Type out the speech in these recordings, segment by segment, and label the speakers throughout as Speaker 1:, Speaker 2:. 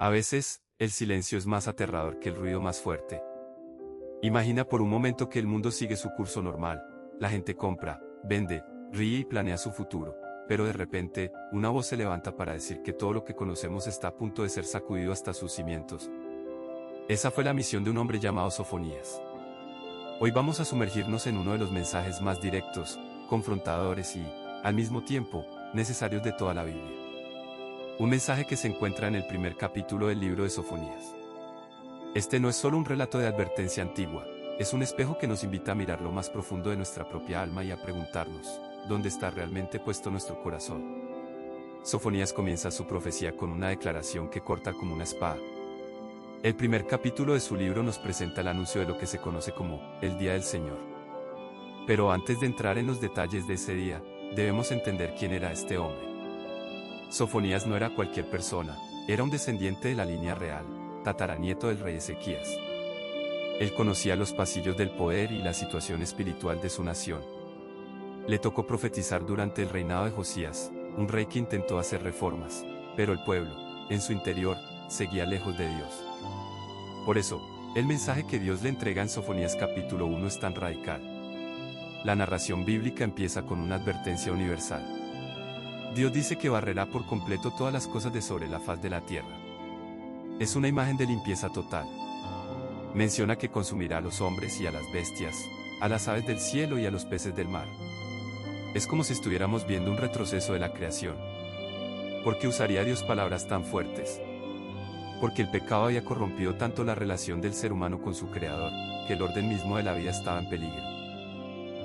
Speaker 1: A veces, el silencio es más aterrador que el ruido más fuerte. Imagina por un momento que el mundo sigue su curso normal. La gente compra, vende, ríe y planea su futuro. Pero de repente, una voz se levanta para decir que todo lo que conocemos está a punto de ser sacudido hasta sus cimientos. Esa fue la misión de un hombre llamado Sofonías. Hoy vamos a sumergirnos en uno de los mensajes más directos, confrontadores y, al mismo tiempo, necesarios de toda la Biblia. Un mensaje que se encuentra en el primer capítulo del libro de Sofonías. Este no es solo un relato de advertencia antigua, es un espejo que nos invita a mirar lo más profundo de nuestra propia alma y a preguntarnos, ¿dónde está realmente puesto nuestro corazón? Sofonías comienza su profecía con una declaración que corta como una espada. El primer capítulo de su libro nos presenta el anuncio de lo que se conoce como el Día del Señor. Pero antes de entrar en los detalles de ese día, debemos entender quién era este hombre. Sofonías no era cualquier persona, era un descendiente de la línea real, tataranieto del rey Ezequías. Él conocía los pasillos del poder y la situación espiritual de su nación. Le tocó profetizar durante el reinado de Josías, un rey que intentó hacer reformas, pero el pueblo, en su interior, seguía lejos de Dios. Por eso, el mensaje que Dios le entrega en Sofonías capítulo 1 es tan radical. La narración bíblica empieza con una advertencia universal. Dios dice que barrerá por completo todas las cosas de sobre la faz de la tierra. Es una imagen de limpieza total. Menciona que consumirá a los hombres y a las bestias, a las aves del cielo y a los peces del mar. Es como si estuviéramos viendo un retroceso de la creación. ¿Por qué usaría Dios palabras tan fuertes? Porque el pecado había corrompido tanto la relación del ser humano con su creador, que el orden mismo de la vida estaba en peligro.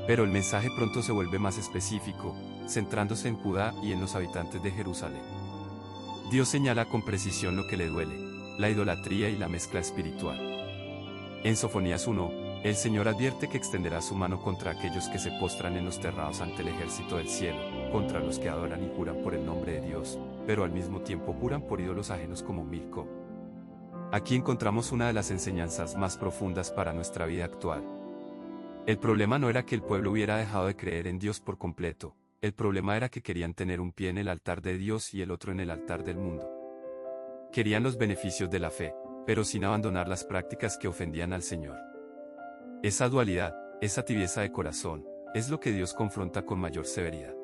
Speaker 1: Pero el mensaje pronto se vuelve más específico, centrándose en Judá y en los habitantes de Jerusalén. Dios señala con precisión lo que le duele, la idolatría y la mezcla espiritual. En Sofonías 1, el Señor advierte que extenderá su mano contra aquellos que se postran en los terrados ante el ejército del cielo, contra los que adoran y juran por el nombre de Dios, pero al mismo tiempo juran por ídolos ajenos como Milcom. Aquí encontramos una de las enseñanzas más profundas para nuestra vida actual. El problema no era que el pueblo hubiera dejado de creer en Dios por completo, el problema era que querían tener un pie en el altar de Dios y el otro en el altar del mundo. Querían los beneficios de la fe, pero sin abandonar las prácticas que ofendían al Señor. Esa dualidad, esa tibieza de corazón, es lo que Dios confronta con mayor severidad.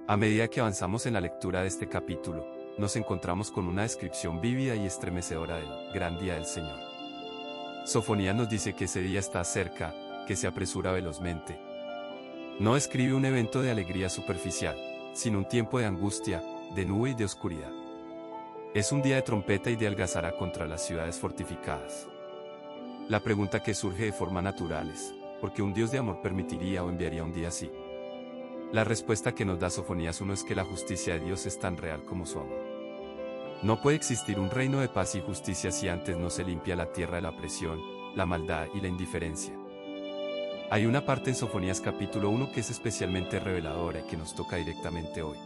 Speaker 1: A medida que avanzamos en la lectura de este capítulo, nos encontramos con una descripción vívida y estremecedora del gran día del Señor. Sofonías nos dice que ese día está cerca, que se apresura velozmente. No describe un evento de alegría superficial, sino un tiempo de angustia, de nube y de oscuridad. Es un día de trompeta y de algazara contra las ciudades fortificadas. La pregunta que surge de forma natural es, ¿por qué un Dios de amor permitiría o enviaría un día así? La respuesta que nos da Sofonías 1 es que la justicia de Dios es tan real como su amor. No puede existir un reino de paz y justicia si antes no se limpia la tierra de la opresión, la maldad y la indiferencia. Hay una parte en Sofonías capítulo 1 que es especialmente reveladora y que nos toca directamente hoy.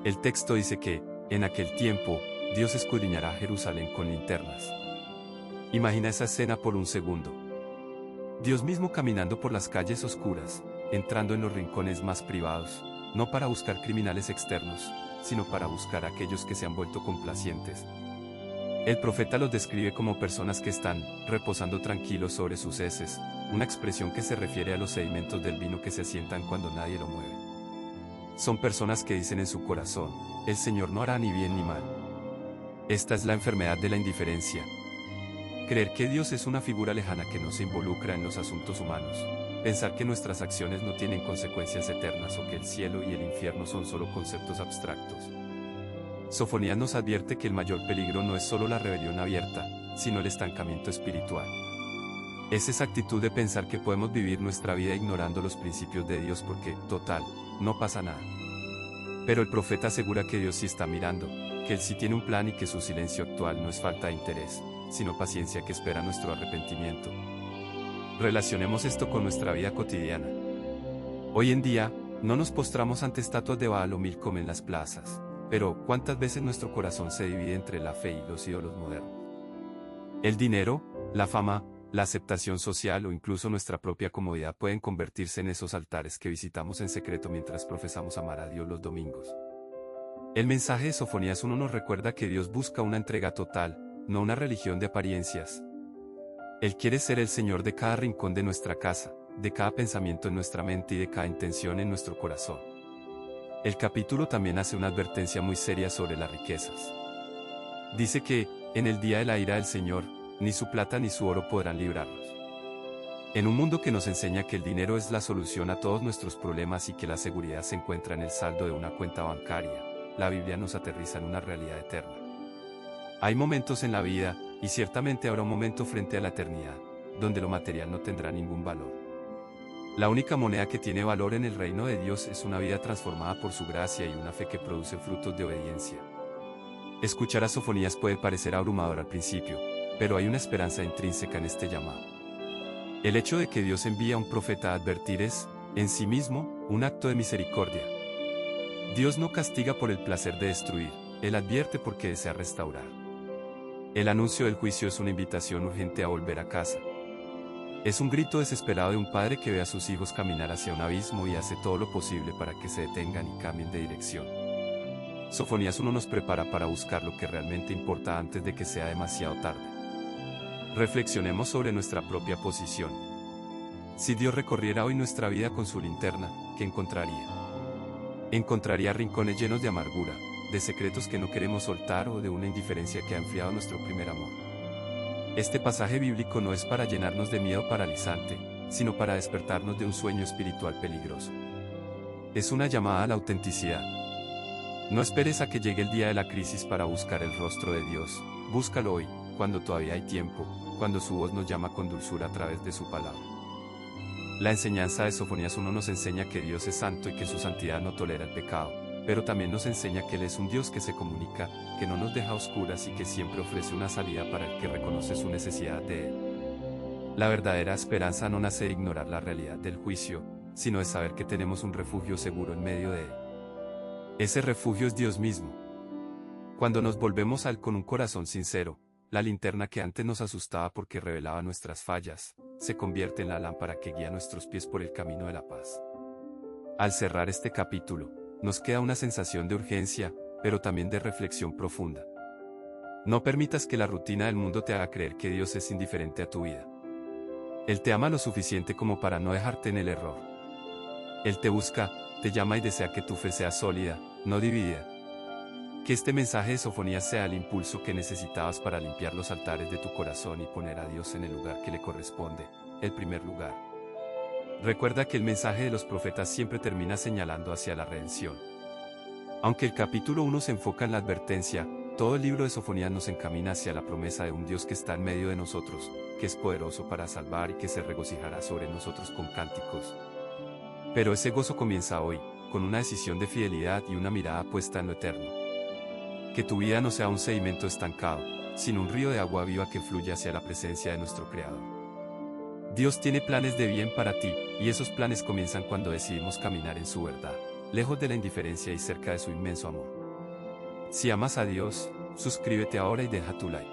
Speaker 1: El texto dice que, en aquel tiempo, Dios escudriñará Jerusalén con linternas. Imagina esa escena por un segundo. Dios mismo caminando por las calles oscuras, entrando en los rincones más privados, no para buscar criminales externos, sino para buscar a aquellos que se han vuelto complacientes. El profeta los describe como personas que están reposando tranquilos sobre sus heces, una expresión que se refiere a los sedimentos del vino que se asientan cuando nadie lo mueve. Son personas que dicen en su corazón, el Señor no hará ni bien ni mal. Esta es la enfermedad de la indiferencia. Creer que Dios es una figura lejana que no se involucra en los asuntos humanos. Pensar que nuestras acciones no tienen consecuencias eternas o que el cielo y el infierno son solo conceptos abstractos. Sofonías nos advierte que el mayor peligro no es solo la rebelión abierta, sino el estancamiento espiritual. Es esa actitud de pensar que podemos vivir nuestra vida ignorando los principios de Dios porque, total, no pasa nada. Pero el profeta asegura que Dios sí está mirando, que Él sí tiene un plan y que su silencio actual no es falta de interés, sino paciencia que espera nuestro arrepentimiento. Relacionemos esto con nuestra vida cotidiana. Hoy en día, no nos postramos ante estatuas de Baal o Milcom en las plazas, pero ¿cuántas veces nuestro corazón se divide entre la fe y los ídolos modernos? El dinero, la fama, la aceptación social o incluso nuestra propia comodidad pueden convertirse en esos altares que visitamos en secreto mientras profesamos amar a Dios los domingos. El mensaje de Sofonías 1 nos recuerda que Dios busca una entrega total, no una religión de apariencias. Él quiere ser el Señor de cada rincón de nuestra casa, de cada pensamiento en nuestra mente y de cada intención en nuestro corazón. El capítulo también hace una advertencia muy seria sobre las riquezas. Dice que, en el día de la ira del Señor, ni su plata ni su oro podrán librarnos. En un mundo que nos enseña que el dinero es la solución a todos nuestros problemas y que la seguridad se encuentra en el saldo de una cuenta bancaria, la Biblia nos aterriza en una realidad eterna. Hay momentos en la vida, y ciertamente habrá un momento frente a la eternidad, donde lo material no tendrá ningún valor. La única moneda que tiene valor en el reino de Dios es una vida transformada por su gracia y una fe que produce frutos de obediencia. Escuchar a Sofonías puede parecer abrumador al principio, pero hay una esperanza intrínseca en este llamado. El hecho de que Dios envía a un profeta a advertir es, en sí mismo, un acto de misericordia. Dios no castiga por el placer de destruir, Él advierte porque desea restaurar. El anuncio del juicio es una invitación urgente a volver a casa. Es un grito desesperado de un padre que ve a sus hijos caminar hacia un abismo y hace todo lo posible para que se detengan y cambien de dirección. Sofonías 1 nos prepara para buscar lo que realmente importa antes de que sea demasiado tarde. Reflexionemos sobre nuestra propia posición. Si Dios recorriera hoy nuestra vida con su linterna, ¿qué encontraría? Encontraría rincones llenos de amargura, de secretos que no queremos soltar o de una indiferencia que ha enfriado nuestro primer amor. Este pasaje bíblico no es para llenarnos de miedo paralizante, sino para despertarnos de un sueño espiritual peligroso. Es una llamada a la autenticidad. No esperes a que llegue el día de la crisis para buscar el rostro de Dios, búscalo hoy, cuando todavía hay tiempo, cuando su voz nos llama con dulzura a través de su palabra. La enseñanza de Sofonías 1 nos enseña que Dios es santo y que su santidad no tolera el pecado, pero también nos enseña que Él es un Dios que se comunica, que no nos deja a oscuras y que siempre ofrece una salida para el que reconoce su necesidad de Él. La verdadera esperanza no nace de ignorar la realidad del juicio, sino de saber que tenemos un refugio seguro en medio de Él. Ese refugio es Dios mismo. Cuando nos volvemos a Él con un corazón sincero, la linterna que antes nos asustaba porque revelaba nuestras fallas, se convierte en la lámpara que guía nuestros pies por el camino de la paz. Al cerrar este capítulo, nos queda una sensación de urgencia, pero también de reflexión profunda. No permitas que la rutina del mundo te haga creer que Dios es indiferente a tu vida. Él te ama lo suficiente como para no dejarte en el error. Él te busca, te llama y desea que tu fe sea sólida, no dividida. Que este mensaje de Sofonías sea el impulso que necesitabas para limpiar los altares de tu corazón y poner a Dios en el lugar que le corresponde, el primer lugar. Recuerda que el mensaje de los profetas siempre termina señalando hacia la redención. Aunque el capítulo 1 se enfoca en la advertencia, todo el libro de Sofonías nos encamina hacia la promesa de un Dios que está en medio de nosotros, que es poderoso para salvar y que se regocijará sobre nosotros con cánticos. Pero ese gozo comienza hoy, con una decisión de fidelidad y una mirada puesta en lo eterno. Que tu vida no sea un sedimento estancado, sino un río de agua viva que fluye hacia la presencia de nuestro Creador. Dios tiene planes de bien para ti, y esos planes comienzan cuando decidimos caminar en su verdad, lejos de la indiferencia y cerca de su inmenso amor. Si amas a Dios, suscríbete ahora y deja tu like.